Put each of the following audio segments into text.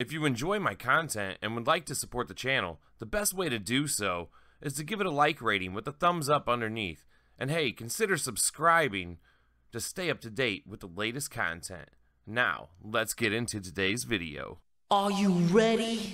If you enjoy my content and would like to support the channel, the best way to do so is to give it a like rating with a thumbs up underneath. And hey, consider subscribing to stay up to date with the latest content. Now, let's get into today's video. Are you ready?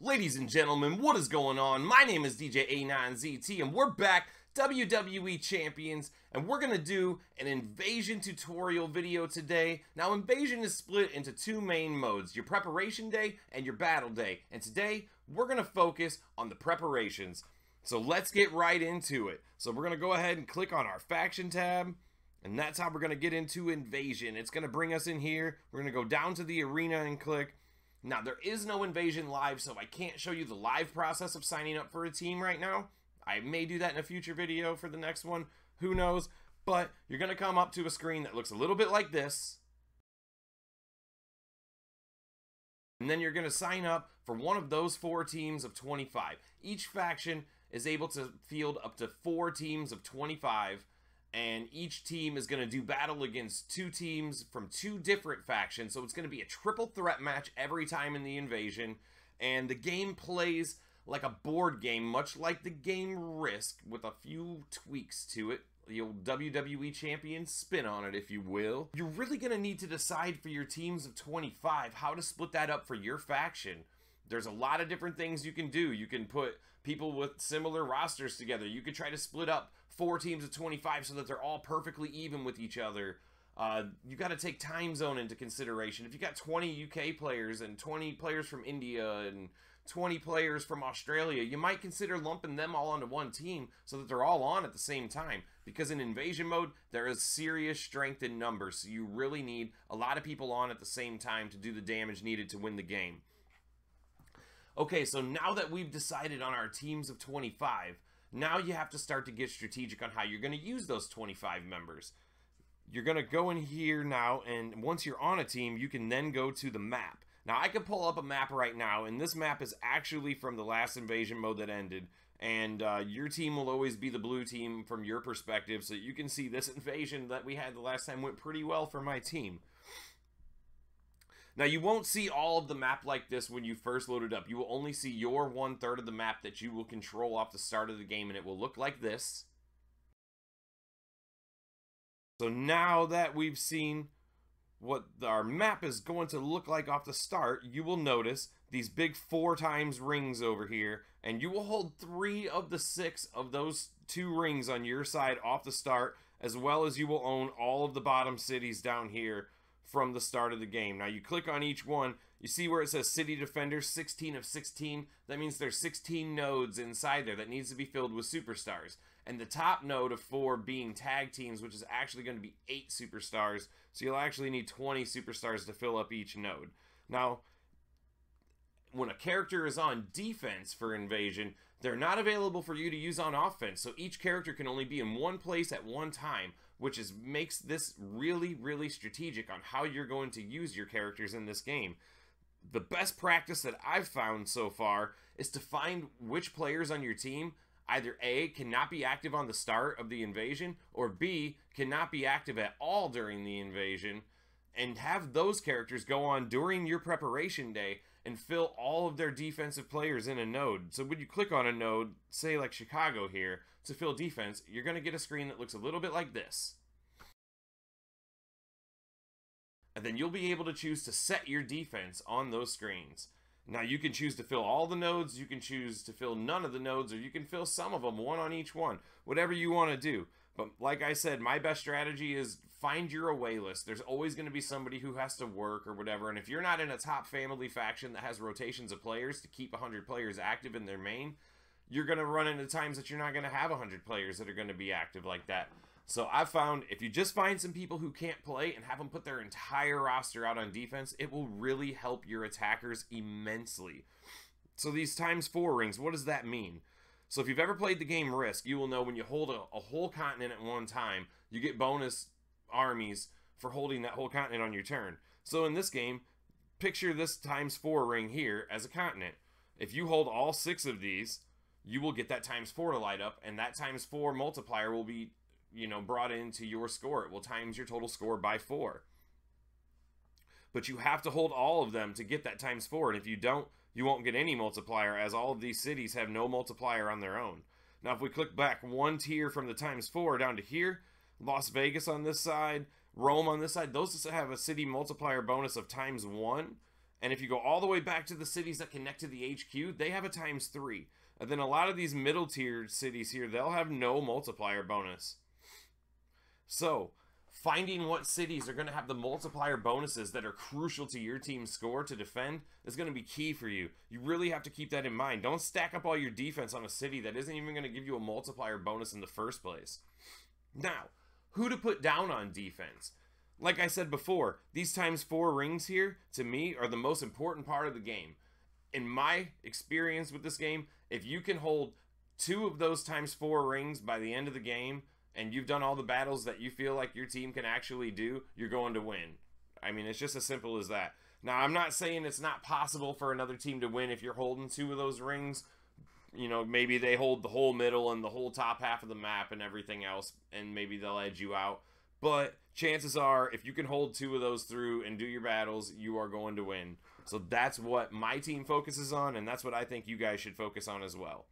Ladies and gentlemen, what is going on? My name is djanonzt and we're back, WWE champions, and we're gonna do an invasion tutorial video today. Now, invasion is split into two main modes, your preparation day and your battle day. And today, we're gonna focus on the preparations. So let's get right into it. So we're gonna go ahead and click on our faction tab, and that's how we're gonna get into invasion. It's gonna bring us in here. We're gonna go down to the arena and click. Now, there is no invasion live, so I can't show you the live process of signing up for a team right now. I may do that in a future video for the next one, who knows, but you're gonna come up to a screen that looks a little bit like this, and then you're gonna sign up for one of those 4 teams of 25. Each faction is able to field up to 4 teams of 25, and each team is going to do battle against 2 teams from 2 different factions. So it's going to be a triple threat match every time in the invasion, and the game plays like a board game, much like the game Risk, with a few tweaks to it. The old WWE champion spin on it, if you will. You're really going to need to decide for your teams of 25 how to split that up for your faction. There's a lot of different things you can do. You can put people with similar rosters together. You could try to split up 4 teams of 25 so that they're all perfectly even with each other. You got to take time zone into consideration. If you got 20 UK players and 20 players from India and 20 players from Australia, you might consider lumping them all onto one team so that they're all on at the same time. Because in invasion mode, there is serious strength in numbers. So you really need a lot of people on at the same time to do the damage needed to win the game. Okay, so now that we've decided on our teams of 25, now you have to start to get strategic on how you're going to use those 25 members. You're going to go in here now, and once you're on a team, you can then go to the map. Now, I can pull up a map right now, and this map is actually from the last invasion mode that ended, and your team will always be the blue team from your perspective, so you can see this invasion that we had the last time went pretty well for my team. Now, you won't see all of the map like this when you first load it up. You will only see your 1/3 of the map that you will control off the start of the game, and it will look like this. So now that we've seen what our map is going to look like off the start, you will notice these big 4 times rings over here, and you will hold 3 of the 6 of those 2 rings on your side off the start, as well as you will own all of the bottom cities down here from the start of the game. Now you click on each one, you see where it says City Defenders, 16 of 16. That means there's 16 nodes inside there that needs to be filled with superstars. And the top node of 4 being tag teams, which is actually going to be 8 superstars. So you'll actually need 20 superstars to fill up each node. Now, when a character is on defense for invasion, they're not available for you to use on offense. So each character can only be in one place at one time, which makes this really, really strategic on how you're going to use your characters in this game. The best practice that I've found so far is to find which players on your team either A, cannot be active on the start of the invasion, or B, cannot be active at all during the invasion, and have those characters go on during your preparation day and fill all of their defensive players in a node. So when you click on a node, say like Chicago here, to fill defense, you're going to get a screen that looks a little bit like this. And then you'll be able to choose to set your defense on those screens. Now you can choose to fill all the nodes, you can choose to fill none of the nodes, or you can fill some of them, 1 on each one. Whatever you want to do. But like I said, my best strategy is find your away list. There's always going to be somebody who has to work or whatever, and if you're not in a top family faction that has rotations of players to keep 100 players active in their main, you're going to run into times that you're not going to have 100 players that are going to be active like that. So I've found if you just find some people who can't play and have them put their entire roster out on defense, it will really help your attackers immensely. So these ×4 rings, what does that mean? So if you've ever played the game Risk, you will know when you hold a whole continent at one time, you get bonus armies for holding that whole continent on your turn. So in this game, picture this ×4 ring here as a continent. If you hold all 6 of these, you will get that ×4 to light up, and that ×4 multiplier will be, you know, brought into your score. It will times your total score by 4. But you have to hold all of them to get that ×4, and if you don't, you won't get any multiplier, as all of these cities have no multiplier on their own. Now, if we click back one tier from the ×4 down to here, Las Vegas on this side, Rome on this side, those have a city multiplier bonus of ×1. And if you go all the way back to the cities that connect to the HQ, they have a ×3. And then a lot of these middle tier cities here, they'll have no multiplier bonus. So, finding what cities are going to have the multiplier bonuses that are crucial to your team's score to defend is going to be key for you. You really have to keep that in mind. Don't stack up all your defense on a city that isn't even going to give you a multiplier bonus in the first place. Now, who to put down on defense? Like I said before, these ×4 rings here, to me, are the most important part of the game. In my experience with this game, if you can hold 2 of those ×4 rings by the end of the game, and you've done all the battles that you feel like your team can actually do, you're going to win. I mean, it's just as simple as that. Now, I'm not saying it's not possible for another team to win if you're holding 2 of those rings. You know, maybe they hold the whole middle and the whole top half of the map and everything else, and maybe they'll edge you out. But chances are, if you can hold 2 of those through and do your battles, you are going to win. So that's what my team focuses on, and that's what I think you guys should focus on as well.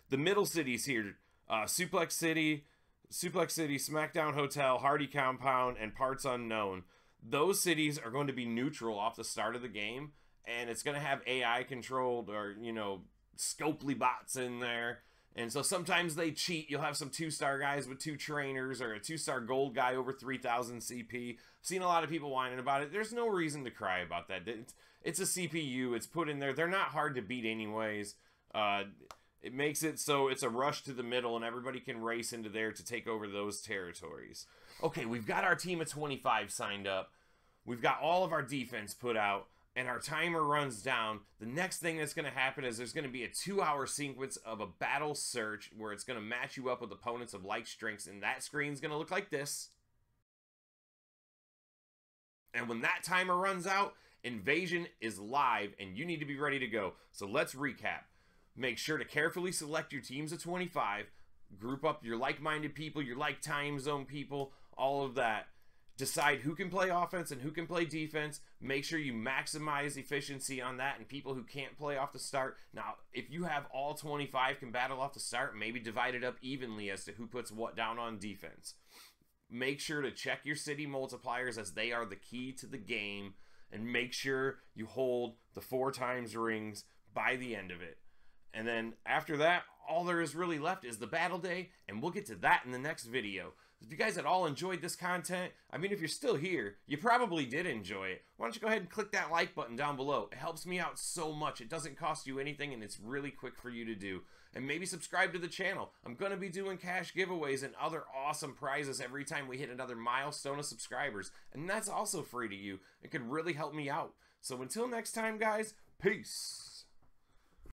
The middle cities here, Suplex City, SmackDown Hotel, Hardy Compound, and Parts Unknown. Those cities are going to be neutral off the start of the game, and it's going to have AI controlled or, you know, Scopely bots in there. And so sometimes they cheat. You'll have some 2-star guys with 2 trainers, or a 2-star gold guy over 3,000 CP. I've seen a lot of people whining about it. There's no reason to cry about that. It's a CPU. It's put in there. They're not hard to beat anyways. It makes it so it's a rush to the middle and everybody can race into there to take over those territories. Okay, we've got our team of 25 signed up. We've got all of our defense put out, and our timer runs down. The next thing that's going to happen is there's going to be a 2-hour sequence of a battle search where it's going to match you up with opponents of like strengths, and that screen's going to look like this. And when that timer runs out, Invasion is live, and you need to be ready to go. So let's recap. Make sure to carefully select your teams of 25. Group up your like-minded people, your like time zone people, all of that. Decide who can play offense and who can play defense. Make sure you maximize efficiency on that and people who can't play off the start. Now, if you have all 25 can battle off the start, maybe divide it up evenly as to who puts what down on defense. Make sure to check your city multipliers, as they are the key to the game, and make sure you hold the 4 times rings by the end of it. And then after that, all there is really left is the battle day, and we'll get to that in the next video. If you guys at all enjoyed this content, I mean, if you're still here, you probably did enjoy it. Why don't you go ahead and click that like button down below. It helps me out so much. It doesn't cost you anything, and it's really quick for you to do. And maybe subscribe to the channel. I'm going to be doing cash giveaways and other awesome prizes every time we hit another milestone of subscribers. And that's also free to you. It could really help me out. So until next time, guys, peace.